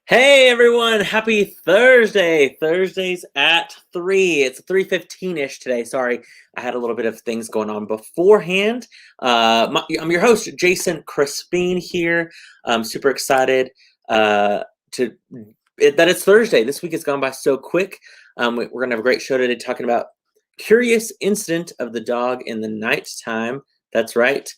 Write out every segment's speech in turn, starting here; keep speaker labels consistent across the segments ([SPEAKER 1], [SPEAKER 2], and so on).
[SPEAKER 1] Hey everyone, happy Thursday. Thursdays at 3. It's 3:15-ish today. Sorry, I had a little bit of things going on beforehand. I'm your host, Jason Crespin here. I'm super excited that it's Thursday. This week has gone by so quick. We're going to have a great show today talking about Curious Incident of the Dog in the Nighttime. That's right.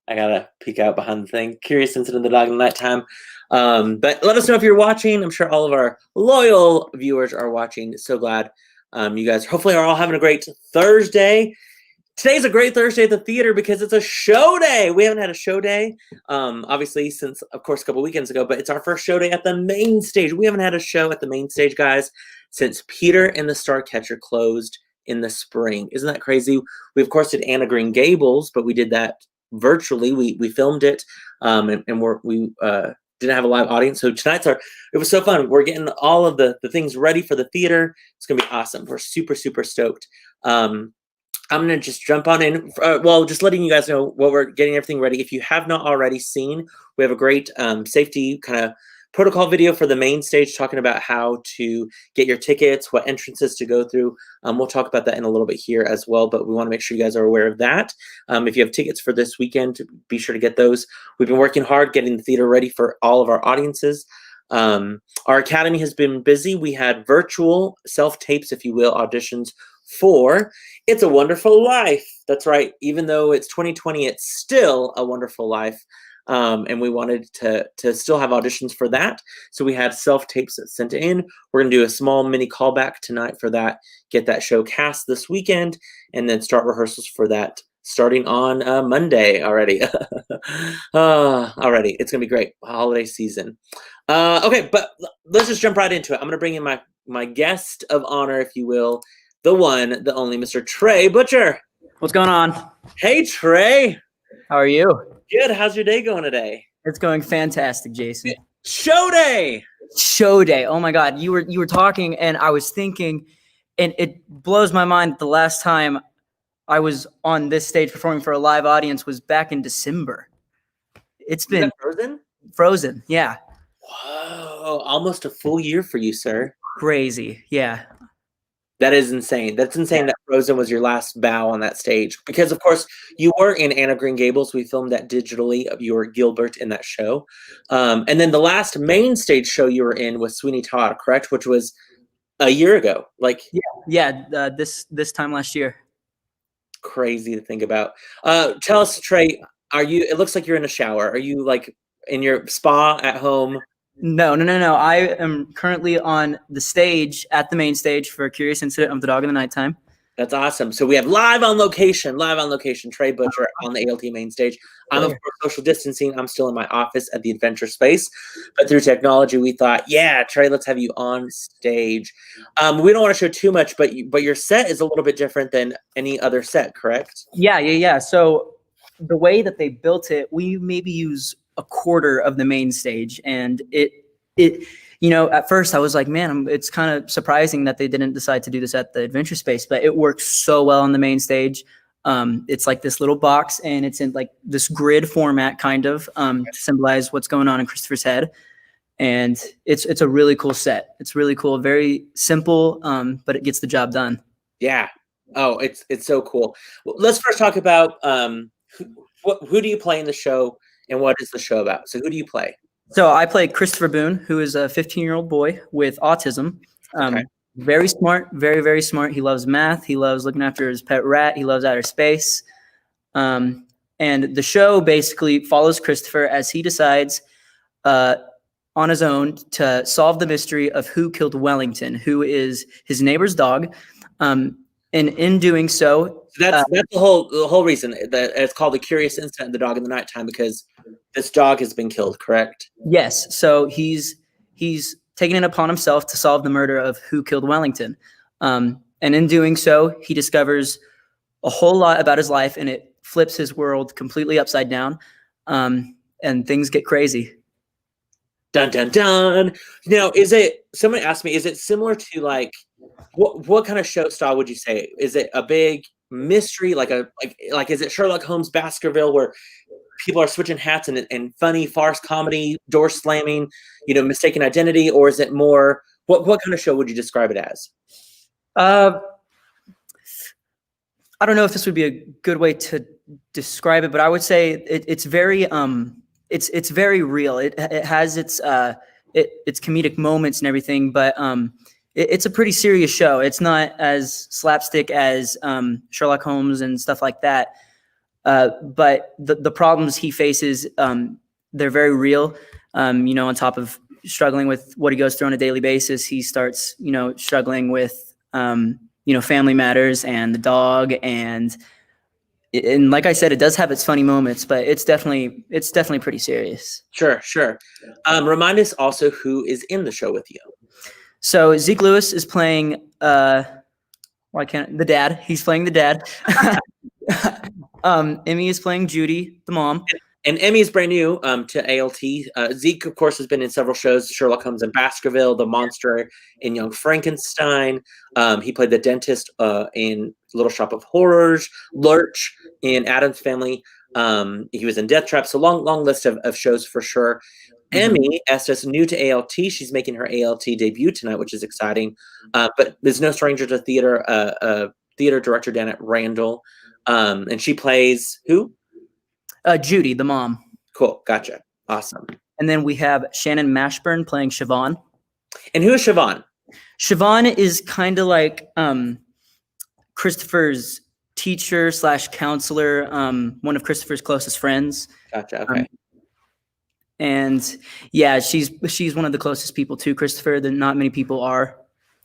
[SPEAKER 1] I gotta peek out behind the thing. Curious Incident of the Dog in the Nighttime. But let us know if you're watching. I'm sure all of our loyal viewers are watching. So glad you guys hopefully are all having a great Thursday. Today's a great Thursday at the theater because it's a show day. We haven't had a show day, obviously, since, of course, a couple weekends ago, but it's our first show day at the main stage. We haven't had a show at the main stage, guys, since Peter and the Starcatcher closed in the spring. Isn't that crazy? We, of course, did Anne of Green Gables, but we did that virtually. We filmed it, and we didn't have a live audience. So it was so fun. We're getting all of the things ready for the theater. It's gonna be awesome. We're super stoked. I'm gonna just jump on in. Just letting you guys know what we're getting everything ready. If you have not already seen, we have a great safety kind of protocol video for the main stage talking about how to get your tickets, what entrances to go through. We'll talk about that in a little bit here as well, but we want to make sure you guys are aware of that. If you have tickets for this weekend, be sure to get those. We've been working hard getting the theater ready for all of our audiences. Our academy has been busy. We had virtual self-tapes, if you will, auditions for It's a Wonderful Life. That's right. Even though it's 2020, it's still a wonderful life. And we wanted to still have auditions for that. So we had self-tapes sent in. We're going to do a small mini callback tonight for that, get that show cast this weekend, and then start rehearsals for that starting on Monday already. Already. It's going to be great. Holiday season. Okay, but let's just jump right into it. I'm going to bring in my guest of honor, if you will, the one, the only, Mr. Tre Butcher.
[SPEAKER 2] What's going on?
[SPEAKER 1] Hey, Tre.
[SPEAKER 2] How are you?
[SPEAKER 1] Good. How's your day going today?
[SPEAKER 2] It's going fantastic, Jason.
[SPEAKER 1] Show day.
[SPEAKER 2] Show day. Oh my God. You were talking and I was thinking, and it blows my mind. The last time I was on this stage performing for a live audience was back in December. It's been
[SPEAKER 1] Frozen?
[SPEAKER 2] Frozen, yeah.
[SPEAKER 1] Whoa, almost a full year for you, sir.
[SPEAKER 2] Crazy, yeah.
[SPEAKER 1] That is insane. That's insane that Frozen was your last bow on that stage. Because, of course, you were in Anne of Green Gables. We filmed that digitally. You were Gilbert in that show. And then the last main stage show you were in was Sweeney Todd, correct? Which was a year ago.
[SPEAKER 2] This time last year.
[SPEAKER 1] Crazy to think about. Tell us, Tre, it looks like you're in a shower. Are you, like, in your spa at home?
[SPEAKER 2] No. I am currently on the stage at the main stage for Curious Incident of the Dog in the Nighttime.
[SPEAKER 1] That's awesome. So we have live on location, Tre Butcher on the ALT main stage. I'm, of course, social distancing. I'm still in my office at the Adventure Space. But through technology, we thought, yeah, Tre, let's have you on stage. We don't want to show too much, but your set is a little bit different than any other set, correct?
[SPEAKER 2] Yeah. So the way that they built it, we maybe use a quarter of the main stage, and it at first I was like, man, it's kind of surprising that they didn't decide to do this at the Adventure Space, but it works so well on the main stage. It's like this little box, and it's in like this grid format kind of to symbolize what's going on in Christopher's head, and it's a really cool set. It's really cool, very simple, but it gets the job done.
[SPEAKER 1] Yeah. Oh, it's so cool. Well, let's first talk about who do you play in the show? And what is the show about? So who do you play?
[SPEAKER 2] So I play Christopher Boone, who is a 15-year-old boy with autism. Very smart, very smart. He loves math. He loves looking after his pet rat. He loves outer space. And the show basically follows Christopher as he decides on his own to solve the mystery of who killed Wellington, who is his neighbor's dog. And in doing so,
[SPEAKER 1] that's the whole reason that it's called The Curious Incident of the Dog in the Nighttime, because this dog has been killed, correct?
[SPEAKER 2] Yes. So he's taken it upon himself to solve the murder of who killed Wellington. And in doing so, he discovers a whole lot about his life, and it flips his world completely upside down. And things get crazy.
[SPEAKER 1] Dun dun dun. Now, somebody asked me, is it similar to like what kind of show style would you say? Is it a big mystery, like is it Sherlock Holmes Baskerville, where people are switching hats and funny farce comedy, door slamming, mistaken identity, or is it more? What kind of show would you describe it as?
[SPEAKER 2] I don't know if this would be a good way to describe it, but I would say it's very it's very real. It has its comedic moments and everything, but it's a pretty serious show. It's not as slapstick as Sherlock Holmes and stuff like that. But the problems he faces, they're very real. On top of struggling with what he goes through on a daily basis, he starts, struggling with, family matters and the dog. And like I said, it does have its funny moments, but it's definitely pretty serious.
[SPEAKER 1] Sure. Remind us also who is in the show with you.
[SPEAKER 2] So Zeke Lewis is playing, the dad. He's playing the dad. Emmy is playing Judy, the mom.
[SPEAKER 1] And Emmy is brand new to ALT. Zeke, of course, has been in several shows: Sherlock Holmes in Baskerville, The Monster in Young Frankenstein. He played the dentist in Little Shop of Horrors, Lurch in Addams Family. He was in Death Trap. So long list of shows for sure. Emmy, as is new to ALT, she's making her ALT debut tonight, which is exciting. But there's no stranger to theater. Theater director Dan at Randall, and she plays who?
[SPEAKER 2] Judy, the mom.
[SPEAKER 1] Cool, gotcha, awesome.
[SPEAKER 2] And then we have Shannon Mashburn playing Siobhan.
[SPEAKER 1] And who is Siobhan?
[SPEAKER 2] Siobhan is kind of like Christopher's teacher / counselor, one of Christopher's closest friends.
[SPEAKER 1] Gotcha. Okay.
[SPEAKER 2] And yeah, she's one of the closest people to Christopher that not many people are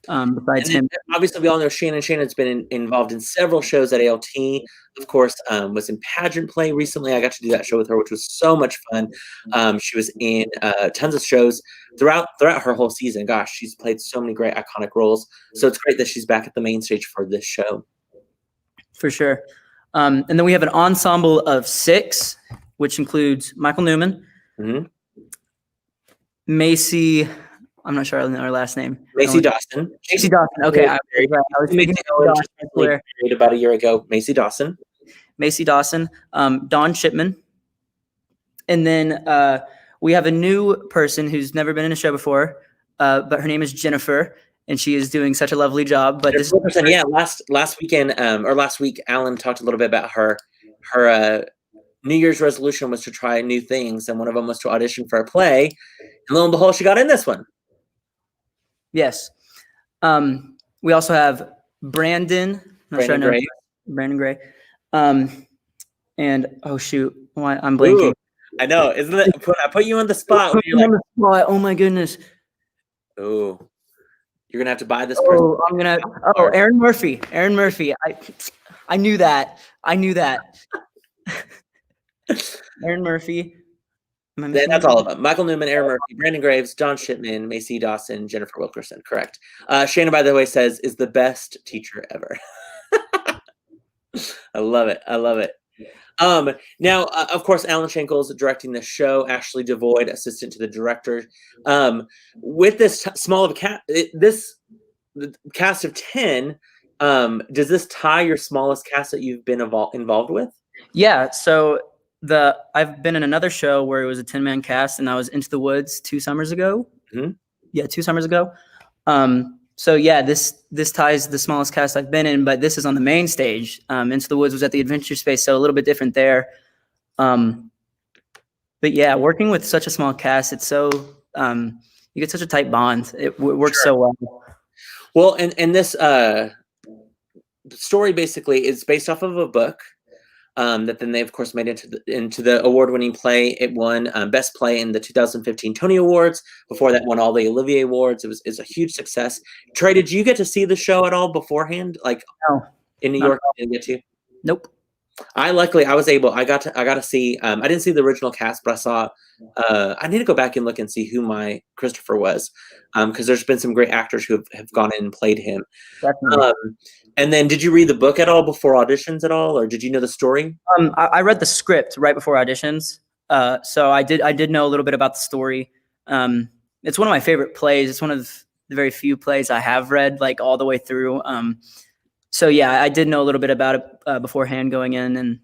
[SPEAKER 2] besides him.
[SPEAKER 1] Obviously, we all know Shannon. Shannon's been involved in several shows at ALT. Of course, was in pageant play recently. I got to do that show with her, which was so much fun. She was in tons of shows throughout her whole season. Gosh, she's played so many great iconic roles. So it's great that she's back at the main stage for this show.
[SPEAKER 2] For sure. And then we have an ensemble of 6, which includes Michael Newman, Macy. I'm not sure I know her last name.
[SPEAKER 1] Macy Dawson.
[SPEAKER 2] Macy Dawson. Okay. I was
[SPEAKER 1] thinking about a year ago. Macy Dawson. Dawn Shipman. And then we have a new person who's never been in a show before, but her name is Jennifer, and she is doing such a lovely job. But this person, last weekend or last week, Alan talked a little bit about her New Year's resolution was to try new things, and one of them was to audition for a play. And lo and behold, she got in this one.
[SPEAKER 2] Yes. We also have Brandon Gray. Brandon Gray. And oh shoot, I'm blanking.
[SPEAKER 1] Ooh, I know, isn't it? I put you on the spot.
[SPEAKER 2] Oh my goodness.
[SPEAKER 1] Oh, you're gonna have to buy this person.
[SPEAKER 2] Aaron Murphy. I knew that. Aaron Murphy.
[SPEAKER 1] That's all of them. Michael Newman, Aaron Murphy, Brandon Graves, Dawn Shipman, Macy Dawson, Jennifer Wilkerson. Correct. Shannon, by the way, says is the best teacher ever. I love it. Now, of course, Alan Schenkel is directing the show. Ashley Devoid, assistant to the director. With this small of a cast, the cast of 10, does this tie your smallest cast that you've been involved with? Yeah.
[SPEAKER 2] So I've been in another show where it was a 10-man cast, and I was Into the Woods 2 summers ago.
[SPEAKER 1] Mm-hmm.
[SPEAKER 2] Yeah, 2 summers ago. So yeah, this ties the smallest cast I've been in, but this is on the main stage. Into the Woods was at the Adventure Space, so a little bit different there. But yeah, working with such a small cast, it's so you get such a tight bond. It works so well.
[SPEAKER 1] Well, and this story basically is based off of a book. That then they of course made into the award-winning play. It won Best Play in the 2015 Tony Awards. Before that, won all the Olivier Awards. It was a huge success. Trey, did you get to see the show at all beforehand? Like
[SPEAKER 2] no,
[SPEAKER 1] in New York, you didn't get to?
[SPEAKER 2] Nope.
[SPEAKER 1] I was able. I got to see. I didn't see the original cast, but I saw. I need to go back and look and see who my Christopher was, because there's been some great actors who have gone in and played him.
[SPEAKER 2] Definitely.
[SPEAKER 1] And then, did you read the book at all before auditions at all, or did you know the story?
[SPEAKER 2] I read the script right before auditions, so I did know a little bit about the story. It's one of my favorite plays. It's one of the very few plays I have read like all the way through. So yeah, I did know a little bit about it beforehand going in, and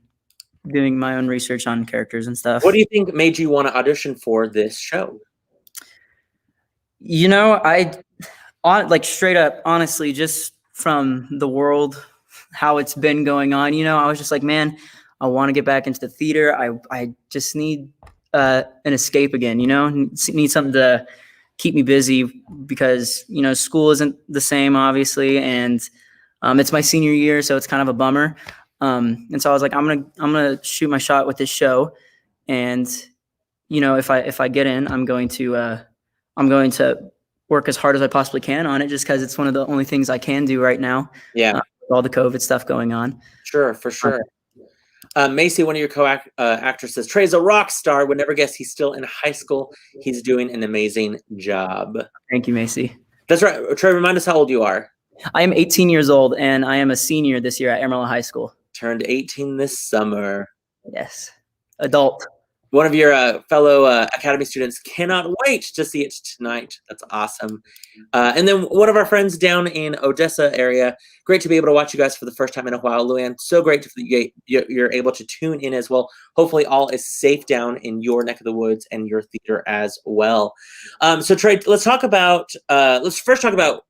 [SPEAKER 2] doing my own research on characters and stuff.
[SPEAKER 1] What do you think made you want to audition for this show?
[SPEAKER 2] You know, like straight up, honestly, just from the world, how it's been going on, you know, I was just like, man, I want to get back into the theater. I just need an escape again, you know, need something to keep me busy because, you know, school isn't the same, obviously. And it's my senior year, so it's kind of a bummer. And so I was like, I'm gonna shoot my shot with this show. And, you know, if I get in, I'm going to work as hard as I possibly can on it, just because it's one of the only things I can do right now.
[SPEAKER 1] Yeah.
[SPEAKER 2] With all the COVID stuff going on.
[SPEAKER 1] Sure, for sure. Macy, one of your co-actresses, Tre's a rock star. Would never guess he's still in high school. He's doing an amazing job.
[SPEAKER 2] Thank you, Macy.
[SPEAKER 1] That's right. Tre, remind us how old you are.
[SPEAKER 2] I am 18 years old, and I am a senior this year at Amarillo High School.
[SPEAKER 1] Turned 18 this summer.
[SPEAKER 2] Yes. Adult.
[SPEAKER 1] One of your fellow Academy students cannot wait to see it tonight. That's awesome. And then one of our friends down in Odessa area. Great to be able to watch you guys for the first time in a while. Luann, so great that you're able to tune in as well. Hopefully all is safe down in your neck of the woods and your theater as well. So Tre, let's talk about, let's first talk about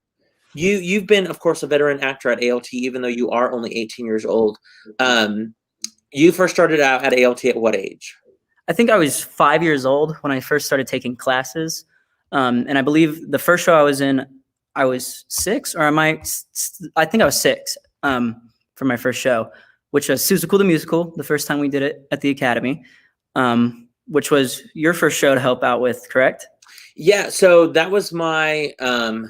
[SPEAKER 1] you've been, of course, a veteran actor at ALT, even though you are only 18 years old. You first started out at ALT at what age?
[SPEAKER 2] I think I was 5 years old when I first started taking classes. And I believe the first show I was in, I was 6, or I think I was 6 for my first show, which was Seussical the Musical, the first time we did it at the Academy, which was your first show to help out with, correct?
[SPEAKER 1] Yeah, so that was my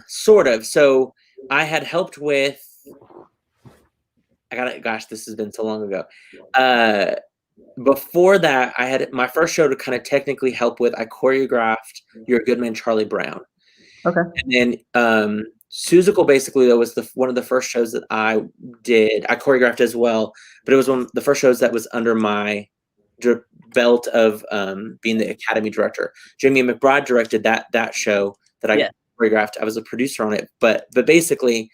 [SPEAKER 1] sort of. So I had helped with, gosh, this has been so long ago. Before that, I had my first show to kind of technically help with. I choreographed You're a Good Man, Charlie Brown.
[SPEAKER 2] Okay.
[SPEAKER 1] And then Seussical, basically, that was one of the first shows that I did. I choreographed as well, but it was one of the first shows that was under my belt of being the Academy director. Jamie McBride directed that show that I choreographed. I was a producer on it, but basically,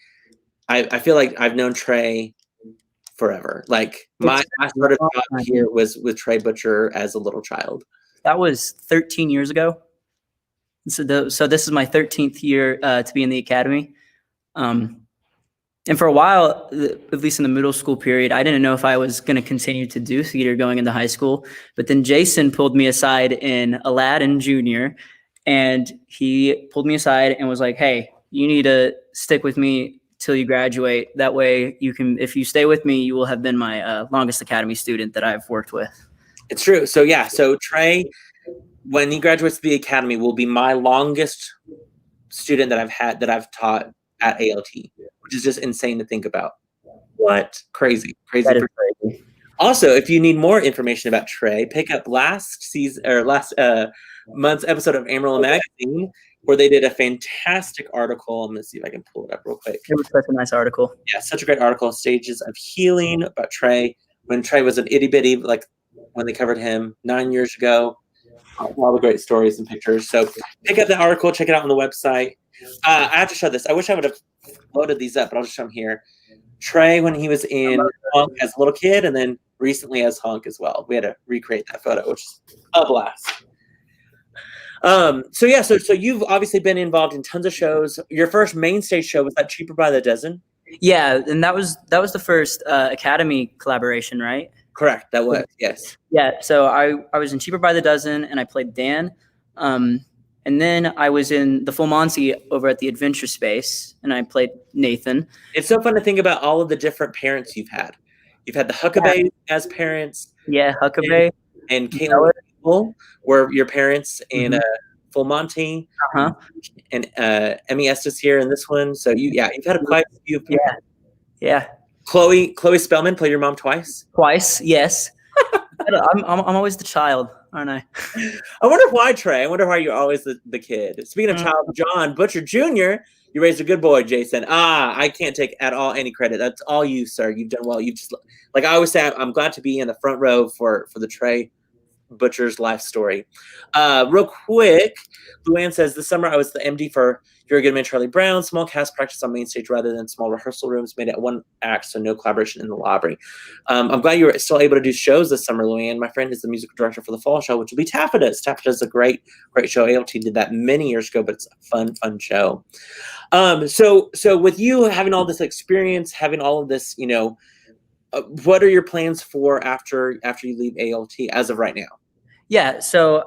[SPEAKER 1] I feel like I've known Tre forever. Like I started here was with Tre Butcher as a little child.
[SPEAKER 2] That was 13 years ago. So this is my 13th year to be in the Academy. And for a while, at least in the middle school period, I didn't know if I was going to continue to do theater going into high school. But then Jason pulled me aside in Aladdin Jr. And he pulled me aside and was like, hey, you need to stick with me till you graduate. That way you can, if you stay with me, you will have been my longest Academy student that I've worked with.
[SPEAKER 1] It's true. So yeah, so Tre, when he graduates the Academy, will be my longest student that I've taught at ALT, which is just insane to think about. What? Crazy.
[SPEAKER 2] That is crazy.
[SPEAKER 1] Also, if you need more information about Tre, pick up last month's episode of Amarillo Magazine, where they did a fantastic article. I'm going to see if I can pull it up real quick.
[SPEAKER 2] It was such a nice article.
[SPEAKER 1] Yeah, such a great article. Stages of Healing about Tre. When Tre was an itty bitty, like when they covered him 9 years ago. All the great stories and pictures. So pick up the article, check it out on the website. I have to show this. I wish I would have loaded these up, but I'll just show them here. Tre, when he was in Hunk as a little kid, and then recently as Hunk as well. We had to recreate that photo, which is a blast. So you've obviously been involved in tons of shows. Your first main stage show was that Cheaper by the Dozen?
[SPEAKER 2] Yeah, and that was the first Academy collaboration, right?
[SPEAKER 1] Correct. That was, yes.
[SPEAKER 2] Yeah. So I was in Cheaper by the Dozen, and I played Dan. And then I was in the Full Monty over at the Adventure Space, and I played Nathan.
[SPEAKER 1] It's so fun to think about all of the different parents you've had. You've had the Huckabee as parents.
[SPEAKER 2] Yeah, Huckabee.
[SPEAKER 1] And Caitlin were your parents in Full Monty. And Emmy Estes here in this one. So you've had quite a few.
[SPEAKER 2] Yeah.
[SPEAKER 1] Chloe Spellman played your mom twice.
[SPEAKER 2] Twice, yes. I'm always the child, aren't I?
[SPEAKER 1] I wonder why, Tre. I wonder why you're always the kid. Speaking of child, John Butcher Jr., you raised a good boy, Jason. I can't take at all any credit. That's all you, sir. You've done well. You just, like I always say, I'm glad to be in the front row for the Tre Butcher's life story. Real quick, Luann says, this summer I was the MD for You're a Good Man, Charlie Brown. Small cast practice on main stage rather than small rehearsal rooms, made it one act, so no collaboration in the lobby. I'm glad you were still able to do shows this summer, Luann. My friend is the musical director for the fall show, which will be Taffeta's. Taffeta's a great show. ALT did that many years ago, but it's a fun show. So with you having all this experience, having all of this, what are your plans for after you leave ALT as of right now?
[SPEAKER 2] Yeah, so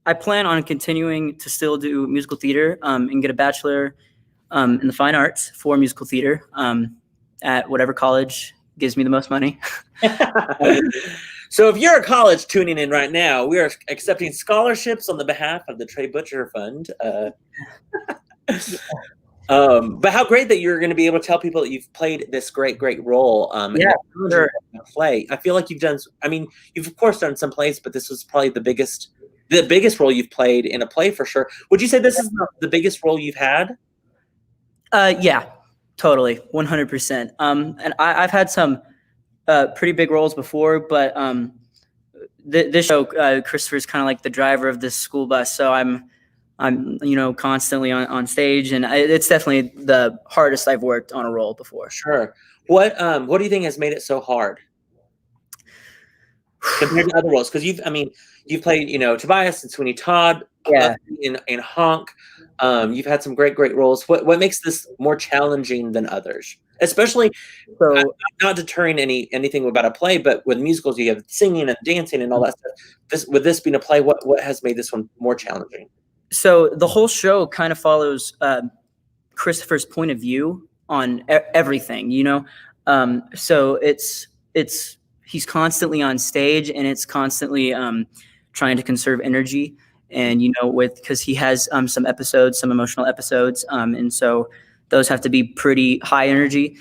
[SPEAKER 2] I plan on continuing to still do musical theater and get a bachelor in the fine arts for musical theater at whatever college gives me the most money.
[SPEAKER 1] So if you're a college tuning in right now, we are accepting scholarships on the behalf of the Tre Butcher Fund. But how great that you're going to be able to tell people that you've played this great role.
[SPEAKER 2] Yeah, sure.
[SPEAKER 1] Play. I feel like you've of course done some plays, but this was probably the biggest role you've played in a play for sure. Would you say this is the biggest role you've had?
[SPEAKER 2] Yeah, totally. 100%. And I've had some pretty big roles before, but this show, Christopher's kind of like the driver of this school bus. So I'm constantly on stage, and it's definitely the hardest I've worked on a role before.
[SPEAKER 1] Sure. What do you think has made it so hard compared to other roles? Because you've played, Tobias and Sweeney Todd,
[SPEAKER 2] yeah,
[SPEAKER 1] in Honk. You've had some great roles. What makes this more challenging than others? Especially, so not deterring anything about a play, but with musicals, you have singing and dancing and all that stuff. With this being a play, what has made this one more challenging?
[SPEAKER 2] So the whole show kind of follows Christopher's point of view on everything, so he's constantly on stage, and it's constantly trying to conserve energy, and because he has some emotional episodes, and so those have to be pretty high energy.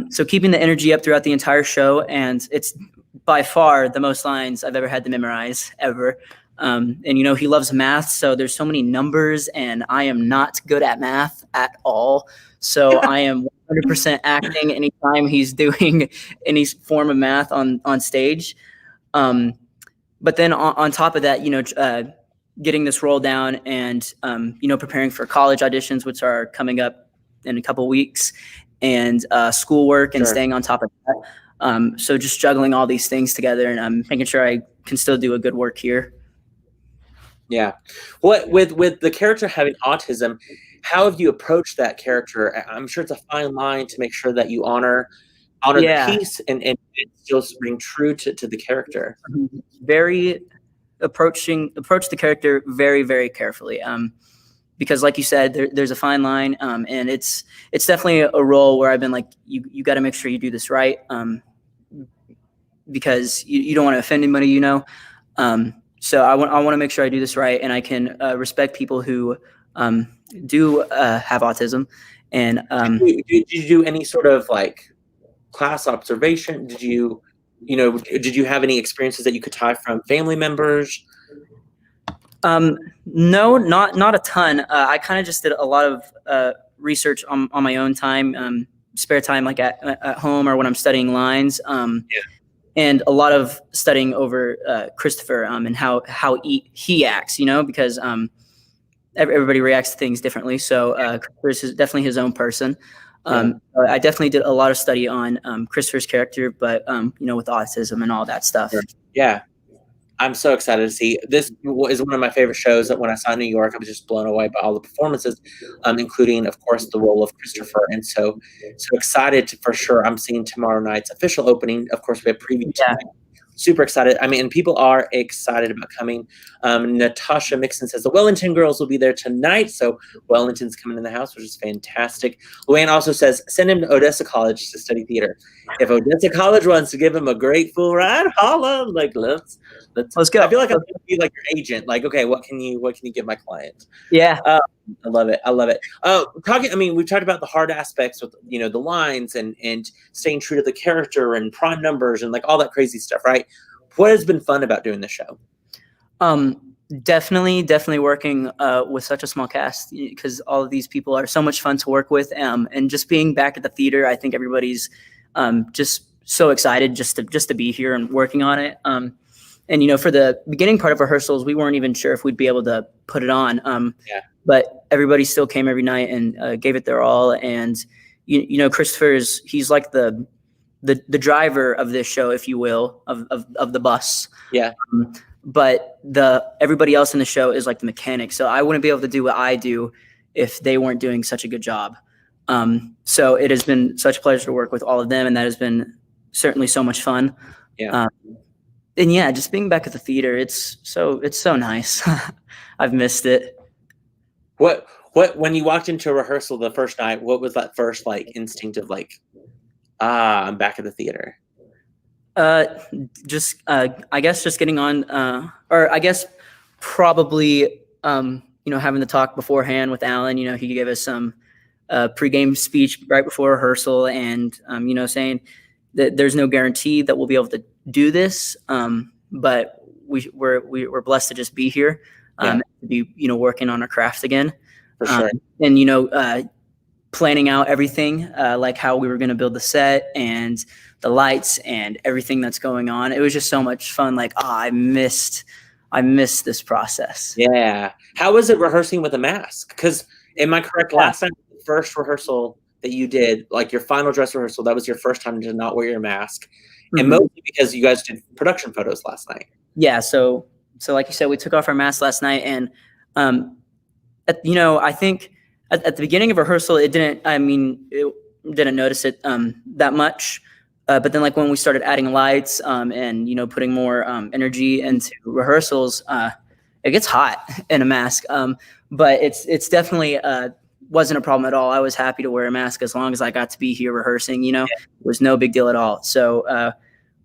[SPEAKER 2] So keeping the energy up throughout the entire show, and it's by far the most lines I've ever had to memorize ever. And he loves math, so there's so many numbers, and I am not good at math at all. So I am 100% acting anytime he's doing any form of math on stage. But then on top of that, getting this role down and preparing for college auditions, which are coming up in a couple weeks, and schoolwork and
[SPEAKER 1] Sure.
[SPEAKER 2] staying on top of that. So just juggling all these things together, and I'm making sure I can still do a good work here.
[SPEAKER 1] Yeah. What with the character having autism, how have you approached that character? I'm sure it's a fine line to make sure that you honor
[SPEAKER 2] Yeah.
[SPEAKER 1] the piece and still ring true to the character.
[SPEAKER 2] Very approach the character very, very carefully. Because like you said, there's a fine line. And it's definitely a role where I've been like, you got to make sure you do this right. Because you don't want to offend anybody, So I want to make sure I do this right, and I can respect people who do have autism. And
[SPEAKER 1] Did you do any sort of like class observation? Did you have any experiences that you could tie from family members?
[SPEAKER 2] No, not a ton. I kind of just did a lot of research on my own time, spare time, like at home or when I'm studying lines. And a lot of studying over Christopher and how he acts, because everybody reacts to things differently. So Christopher is definitely his own person. I definitely did a lot of study on Christopher's character, but with autism and all that stuff.
[SPEAKER 1] Yeah. I'm so excited to see. This is one of my favorite shows. That when I saw New York, I was just blown away by all the performances, including, of course, the role of Christopher. And so excited for sure. I'm seeing tomorrow night's official opening. Of course, we have preview tonight. Super excited. And people are excited about coming. Natasha Mixon says the Wellington girls will be there tonight. So Wellington's coming in the house, which is fantastic. Luann also says, send him to Odessa College to study theater. If Odessa College wants to give him a great full ride, holla. Like, let's go. I feel like I'm going to be like your agent. Like, okay, what can you give my client?
[SPEAKER 2] Yeah.
[SPEAKER 1] I love it. We've talked about the hard aspects with, the lines and staying true to the character and prime numbers and like all that crazy stuff, right? What has been fun about doing this show?
[SPEAKER 2] Definitely working with such a small cast, because all of these people are so much fun to work with. And just being back at the theater, I think everybody's just so excited just to be here and working on it. And, for the beginning part of rehearsals, we weren't even sure if we'd be able to put it on.
[SPEAKER 1] Yeah.
[SPEAKER 2] But everybody still came every night and gave it their all. And, he's like the driver of this show, if you will, of the bus.
[SPEAKER 1] Yeah.
[SPEAKER 2] But everybody else in the show is like the mechanic. So I wouldn't be able to do what I do if they weren't doing such a good job. So it has been such a pleasure to work with all of them, and that has been certainly so much fun.
[SPEAKER 1] Yeah.
[SPEAKER 2] And yeah, just being back at the theater, it's so nice. I've missed it.
[SPEAKER 1] What when you walked into rehearsal the first night, what was that first like instinct of like, I'm back at the theater?
[SPEAKER 2] I guess just getting on, or I guess probably having the talk beforehand with Alan. He gave us some pregame speech right before rehearsral, and saying that there's no guarantee that we'll be able to do this, but we're blessed to just be here, to be working on our craft again.
[SPEAKER 1] For sure.
[SPEAKER 2] And planning out everything, like how we were going to build the set and the lights and everything that's going on. It was just so much fun. Like, I missed this process.
[SPEAKER 1] Yeah. How was it rehearsing with a mask? Because am I correct? Last time, the first rehearsal that you did, like your final dress rehearsal, that was your first time to not wear your mask. Mm-hmm. And mostly because you guys did production photos last night.
[SPEAKER 2] Yeah. So like you said, we took off our masks last night, and I think at the beginning of rehearsal, it didn't notice it that much. But then like when we started adding lights and putting more energy into rehearsals, it gets hot in a mask. But it's definitely wasn't a problem at all. I was happy to wear a mask as long as I got to be here rehearsing. It was no big deal at all. So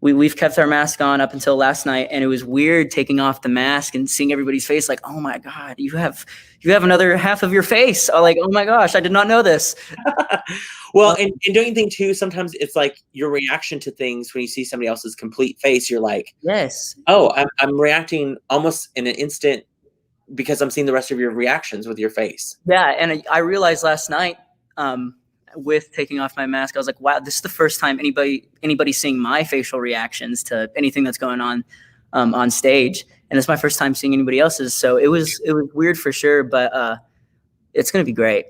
[SPEAKER 2] we've kept our mask on up until last night, and it was weird taking off the mask and seeing everybody's face. Like, oh my God, you have another half of your face. Like, oh my gosh, I did not know this.
[SPEAKER 1] Well, and don't you think too, sometimes it's like your reaction to things when you see somebody else's complete face, you're like,
[SPEAKER 2] yes.
[SPEAKER 1] Oh, I'm reacting almost in an instant because I'm seeing the rest of your reactions with your face.
[SPEAKER 2] Yeah. And I realized last night, with taking off my mask, I was like, wow, this is the first time anybody seeing my facial reactions to anything that's going on stage. And it's my first time seeing anybody else's. So it was weird for sure, but it's going to be great.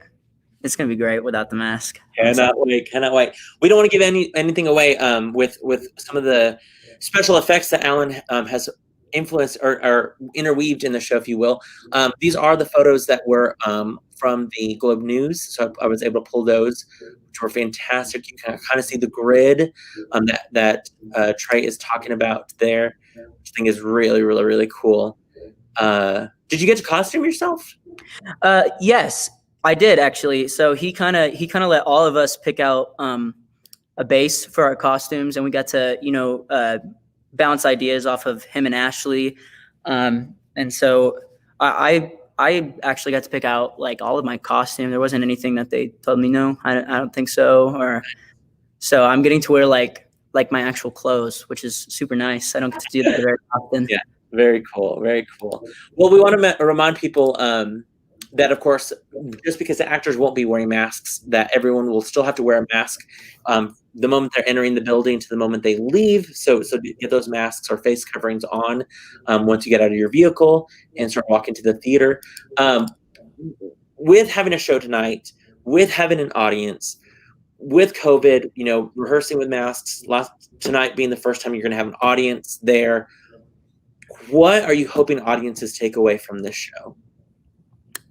[SPEAKER 2] It's going to be great without the mask.
[SPEAKER 1] Cannot wait. We don't want to give anything away with some of the special effects that Alan has influenced or interweaved in the show, if you will. These are the photos that were from the Globe News, so I was able to pull those, which were fantastic. You can kind of see the grid that Tre is talking about there, which I think is really, really, really cool. Did you get to costume yourself?
[SPEAKER 2] Yes, I did actually. So he kind of let all of us pick out a base for our costumes, and we got to bounce ideas off of him and Ashley. And so I actually got to pick out like all of my costume. There wasn't anything that they told me, no, I don't think so. So I'm getting to wear like my actual clothes, which is super nice. I don't get to do that very often.
[SPEAKER 1] Yeah, very cool. Very cool. Well, we want to remind people that, of course, just because the actors won't be wearing masks, that everyone will still have to wear a mask the moment they're entering the building to the moment they leave. So get those masks or face coverings on once you get out of your vehicle and start walking to the theater. With having a show tonight, with having an audience, with COVID, rehearsing with masks, tonight being the first time you're going to have an audience there, what are you hoping audiences take away from this show?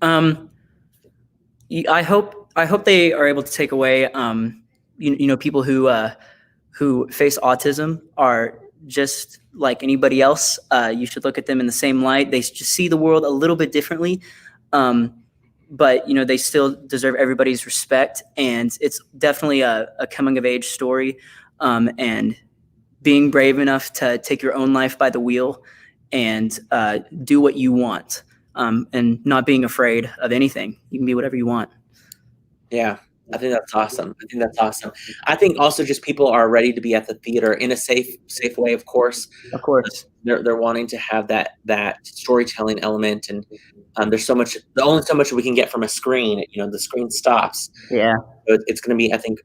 [SPEAKER 2] I hope they are able to take away, people who face autism are just like anybody else. You should look at them in the same light. They just see the world a little bit differently. But they still deserve everybody's respect, and it's definitely a coming of age story. And being brave enough to take your own life by the wheel and do what you want. And not being afraid of anything. You can be whatever you want.
[SPEAKER 1] Yeah, I think that's awesome. I think also just people are ready to be at the theater in a safe way, of course.
[SPEAKER 2] Of course.
[SPEAKER 1] They're wanting to have that storytelling element, and there's only so much we can get from a screen. The screen stops.
[SPEAKER 2] Yeah.
[SPEAKER 1] But it's going to be, I think,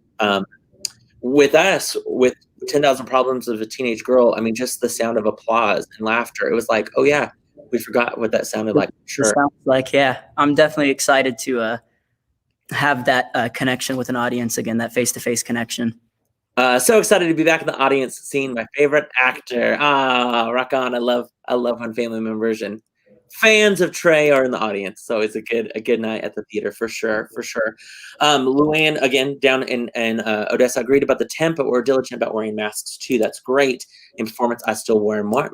[SPEAKER 1] with us, with 10,000 Problems of a Teenage Girl, I mean, just the sound of applause and laughter. It was like, oh yeah, we forgot what that sounded like. Sure.
[SPEAKER 2] It sounds like, yeah, I'm definitely excited to have that connection with an audience again, that face-to-face connection.
[SPEAKER 1] So excited to be back in the audience, seeing my favorite actor. Rock on! I love when family members and fans of Tre are in the audience. So it's a good night at the theater for sure. Luann again down in Odessa agreed about the temp, but we're diligent about wearing masks too. That's great. In performance, I still wear more.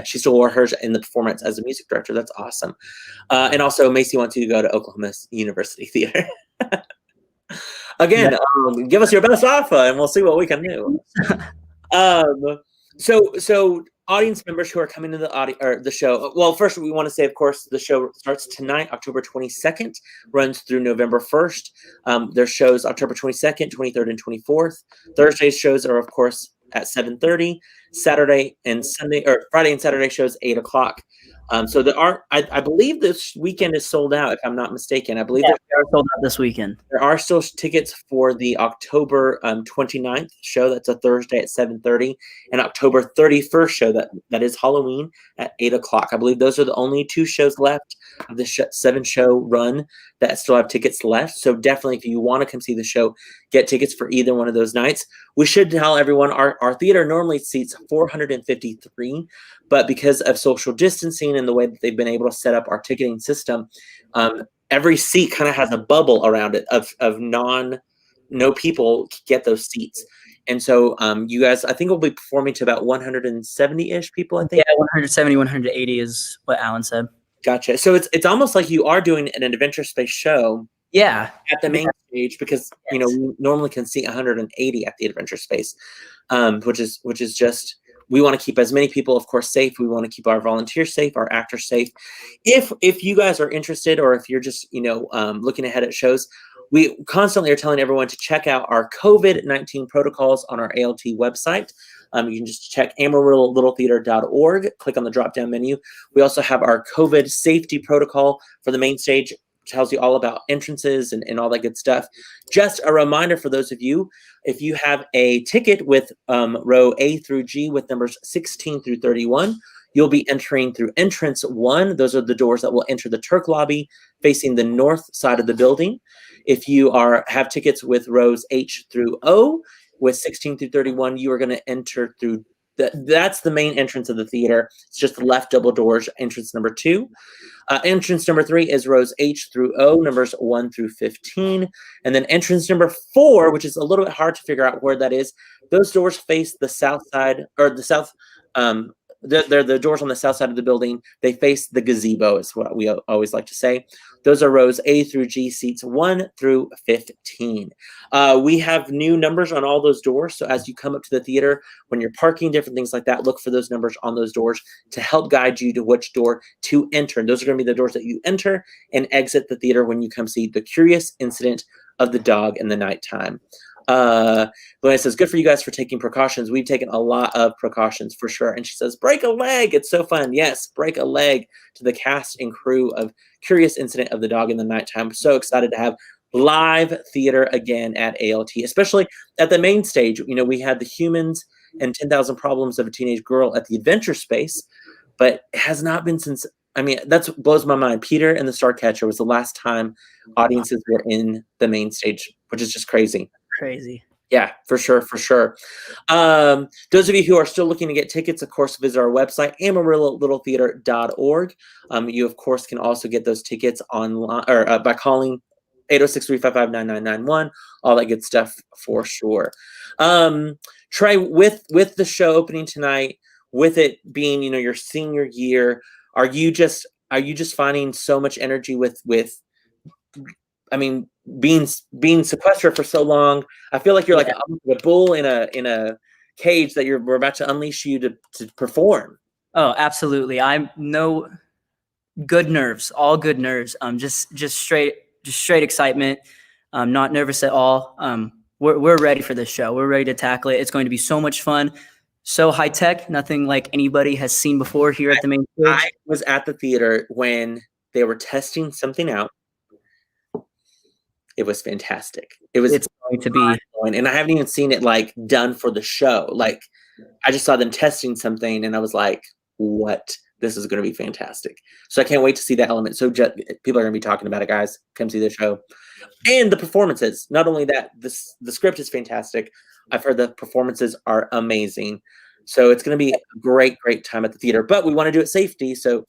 [SPEAKER 1] She still wore hers in the performance as a music director. That's awesome. And also Macy wants you to go to Oklahoma University Theater. Again, give us your best offer, and we'll see what we can do. So audience members who are coming to the show. Well, first we want to say, of course, the show starts tonight, October 22nd, runs through November 1st. There's shows October 22nd, 23rd, and 24th. Thursday's shows are, of course, at 7:30. Friday and Saturday shows 8 o'clock. So there are, I believe this weekend is sold out, if I'm not mistaken. I believe
[SPEAKER 2] they are sold out this weekend.
[SPEAKER 1] There are still tickets for the October 29th show. That's a Thursday at 7:30, and October 31st show that is Halloween at 8 o'clock. I believe those are the only 2 shows left of the 7-show run that still have tickets left. So definitely, if you want to come see the show, get tickets for either one of those nights. We should tell everyone our theater normally seats 453, but because of social distancing and the way that they've been able to set up our ticketing system, every seat kind of has a bubble around it of no people get those seats. And so you guys, I think we'll be performing to about 170-ish people, I think.
[SPEAKER 2] Yeah, 170, 180 is what Alan said.
[SPEAKER 1] Gotcha. So it's almost like you are doing an adventure space show.
[SPEAKER 2] Yeah.
[SPEAKER 1] At the main stage, because we normally can see 180 at the adventure space, which is just, we want to keep as many people, of course, safe. We want to keep our volunteers safe, our actors safe. If you guys are interested, or if you're just looking ahead at shows, we constantly are telling everyone to check out our COVID-19 protocols on our ALT website. You can just check amarillo-littletheater.org, click on the drop-down menu. We also have our COVID safety protocol for the main stage. Tells you all about entrances and all that good stuff. Just a reminder for those of you, if you have a ticket with row A through G with numbers 16 through 31, you'll be entering through entrance 1. Those are the doors that will enter the Turk lobby facing the north side of the building. If you have tickets with rows H through O with 16 through 31, you are going to enter through that's the main entrance of the theater. It's just the left double doors, entrance number 2. Entrance number 3 is rows H through O, numbers 1 through 15. And then entrance number 4, which is a little bit hard to figure out where that is. Those doors face the south side, or the south, they're the doors on the south side of the building. They face the gazebo, is what we always like to say. Those are rows A through G, seats 1 through 15. We have new numbers on all those doors. So as you come up to the theater, when you're parking, different things like that, look for those numbers on those doors to help guide you to which door to enter. And those are going to be the doors that you enter and exit the theater when you come see The Curious Incident of the Dog in the Nighttime. Luann says, good for you guys for taking precautions. We've taken a lot of precautions for sure. And she says, break a leg. It's so fun. Yes, break a leg to the cast and crew of Curious Incident of the Dog in the Nighttime. I'm so excited to have live theater again at ALT, especially at the main stage. We had The Humans and 10,000 Problems of a Teenage Girl at the Adventure Space, but it has not been since, that blows my mind. Peter and the Starcatcher was the last time audiences were in the main stage, which is just crazy.
[SPEAKER 2] Crazy.
[SPEAKER 1] Yeah, for sure. Those of you who are still looking to get tickets, of course, visit our website, amarillo-littletheater.org. You, of course, can also get those tickets online or by calling 806-355-9991, all that good stuff for sure. Tre, with the show opening tonight, with it being, your senior year, are you just finding so much energy with being sequestered for so long? I feel like you're like a bull in a cage that we're about to unleash you to perform. Oh,
[SPEAKER 2] absolutely. I'm no good nerves, all good nerves. Just straight excitement. I'm not nervous at all. We're ready for this show. We're ready to tackle it. It's going to be so much fun. So high tech, nothing like anybody has seen before here at the main stage.
[SPEAKER 1] I was at the theater when they were testing something out. it was fantastic. It was
[SPEAKER 2] It's going to be,
[SPEAKER 1] and I haven't even seen it like done for the show. Like I just saw them testing something and I was like, what? This is going to be fantastic. So I can't wait to see that element. So people are going to be talking about it, guys. Come see the show. And the performances. Not only that, the script is fantastic. I've heard the performances are amazing. So it's going to be a great, great time at the theater. But we want to do it safely. So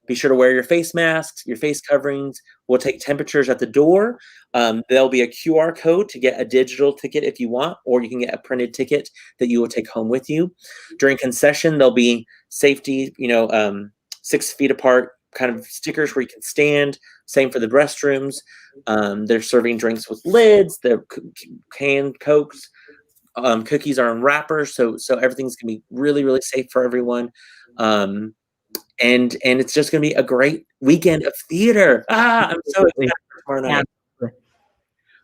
[SPEAKER 1] be sure to wear your face masks, your face coverings. We'll take temperatures at the door. There'll be a QR code to get a digital ticket if you want, or you can get a printed ticket that you will take home with you. During concession, there'll be safety, 6 feet apart kind of stickers where you can stand. Same for the restrooms. They're serving drinks with lids. They're canned Cokes. Cookies are in wrappers, so everything's gonna be really, really safe for everyone. And it's just gonna be a great weekend of theater. I'm so excited for tomorrow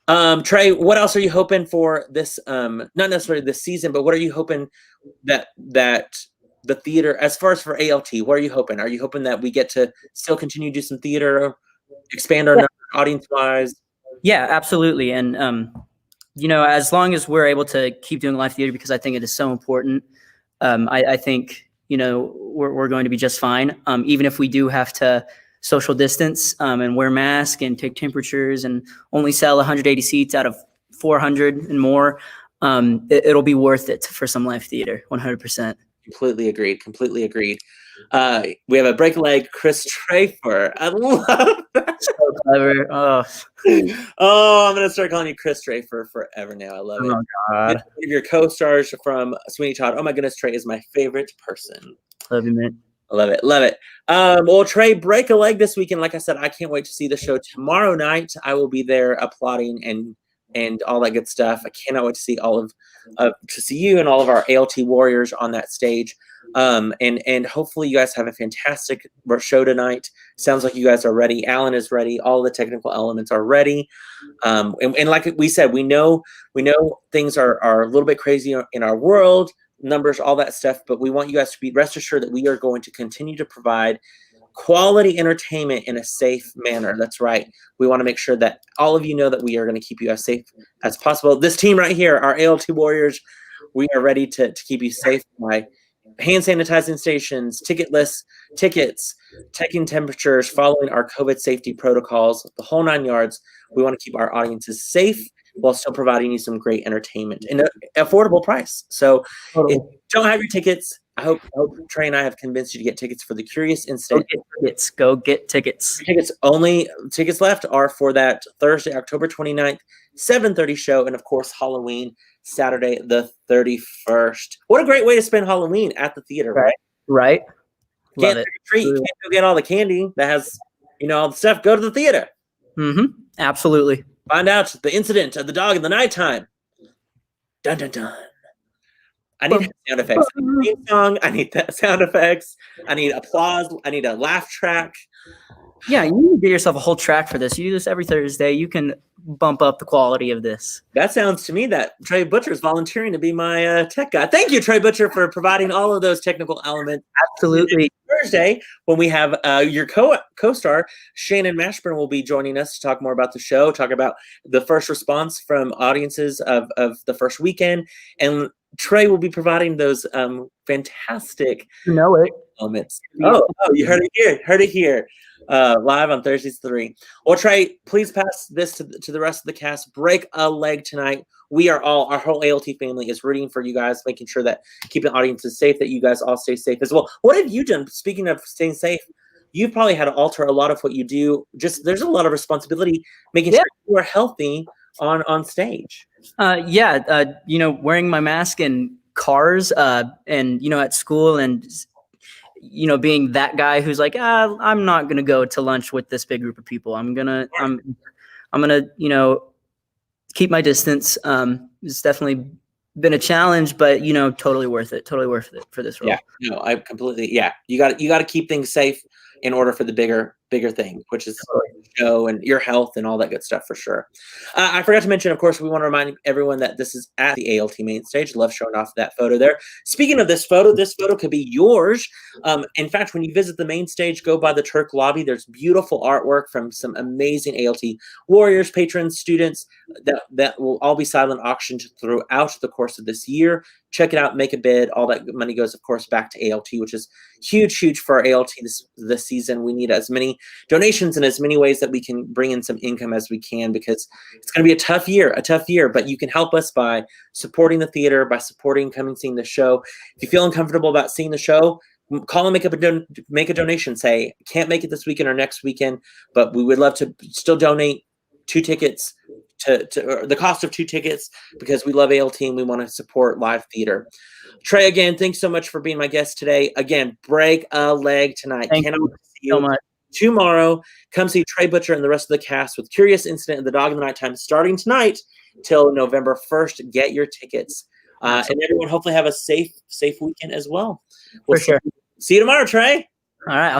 [SPEAKER 1] night. Tre, what else are you hoping for this? Not necessarily this season, but what are you hoping that the theater, as far as for ALT, what are you hoping? Are you hoping that we get to still continue to do some theater, expand our audience wise?
[SPEAKER 2] Yeah, absolutely. And as long as we're able to keep doing live theater, because I think it is so important, I think we're going to be just fine. Even if we do have to social distance and wear masks and take temperatures and only sell 180 seats out of 400 and more, it'll be worth it for some live theater. 100%.
[SPEAKER 1] Completely agreed. We have a break a leg, Chris Trafer. I love that.
[SPEAKER 2] So clever.
[SPEAKER 1] Oh, I'm gonna start calling you Chris Trafer forever now. I love it.
[SPEAKER 2] Oh God.
[SPEAKER 1] One of your co-stars from Sweeney Todd. Oh my goodness, Tre is my favorite person.
[SPEAKER 2] Love you, man.
[SPEAKER 1] I love it. Well, Tre, break a leg this weekend. Like I said, I can't wait to see the show tomorrow night. I will be there applauding and all that good stuff. I cannot wait to see to see you and all of our ALT warriors on that stage. And hopefully you guys have a fantastic show tonight. Sounds like you guys are ready. Alan is ready. All the technical elements are ready. And like we said, we know things are a little bit crazy in our world, numbers, all that stuff, but we want you guys to be rest assured that we are going to continue to provide quality entertainment in a safe manner. That's right. We want to make sure that all of you know that we are going to keep you as safe as possible. This team right here, our ALT Warriors, we are ready to keep you safe by hand sanitizing stations, ticket lists, tickets, taking temperatures, following our COVID safety protocols, the whole 9 yards. We want to keep our audiences safe while still providing you some great entertainment and an affordable price. So if you don't have your tickets, I hope Tre and I have convinced you to get tickets for the Curious Instant.
[SPEAKER 2] Go get tickets.
[SPEAKER 1] Tickets left are for that Thursday, October 29th, 7:30 show, and of course Halloween, Saturday the 31st. What a great way to spend Halloween at the theater, right?
[SPEAKER 2] Right.
[SPEAKER 1] Can't trick or treat. You can't go get all the candy that has, all the stuff. Go to the theater.
[SPEAKER 2] Mm-hmm. Absolutely.
[SPEAKER 1] Find out the incident of the dog in the nighttime. Dun dun dun. I need sound effects. I need a theme song. I need that sound effects. I need applause. I need a laugh track.
[SPEAKER 2] Yeah, you need to get yourself a whole track for this. You do this every Thursday. You can bump up the quality of this.
[SPEAKER 1] That sounds to me that Tre Butcher is volunteering to be my tech guy. Thank you, Tre Butcher, for providing all of those technical elements.
[SPEAKER 2] Absolutely.
[SPEAKER 1] Thursday, when we have your co-star, Shannon Mashburn, will be joining us to talk more about the show, talk about the first response from audiences of the first weekend. And Tre will be providing those fantastic elements. Oh, you heard it here. Live on Thursdays 3. Well, Tre, please pass this to the rest of the cast. Break a leg tonight. Our whole ALT family is rooting for you guys, making sure that keeping audiences safe, that you guys all stay safe as well. What have you done? Speaking of staying safe, you've probably had to alter a lot of what you do. There's a lot of responsibility making sure you are healthy on stage.
[SPEAKER 2] Wearing my mask in cars and at school and being that guy who's like, I'm not gonna go to lunch with this big group of people. I'm gonna keep my distance. It's definitely been a challenge, but totally worth it for this role.
[SPEAKER 1] Yeah, no, I completely. Yeah, you got to keep things safe in order for the bigger thing, which is show and your health and all that good stuff for sure. I forgot to mention, of course, we want to remind everyone that this is at the ALT main stage. Love showing off that photo there. Speaking of this photo could be yours. In fact, when you visit the main stage, go by the Turk lobby. There's beautiful artwork from some amazing ALT warriors, patrons, students that will all be silent auctioned throughout the course of this year. Check it out, make a bid. All that money goes, of course, back to ALT, which is huge for our ALT this season. We need as many donations in as many ways that we can bring in some income as we can, because it's going to be a tough year, but you can help us by supporting the theater, by supporting coming seeing the show. If you feel uncomfortable about seeing the show, call and make a donation. Say, can't make it this weekend or next weekend, but we would love to still donate 2 tickets to the cost of 2 tickets, because we love ALT and we want to support live theater. Trey, again, thanks so much for being my guest today. Again, break a leg tonight.
[SPEAKER 2] Thank you so much.
[SPEAKER 1] Tomorrow, come see Tre Butcher and the rest of the cast with Curious Incident and The Dog in the Nighttime starting tonight till November 1st. Get your tickets. And everyone hopefully have a safe weekend as well.
[SPEAKER 2] For sure.
[SPEAKER 1] See you tomorrow, Trey.
[SPEAKER 2] All right.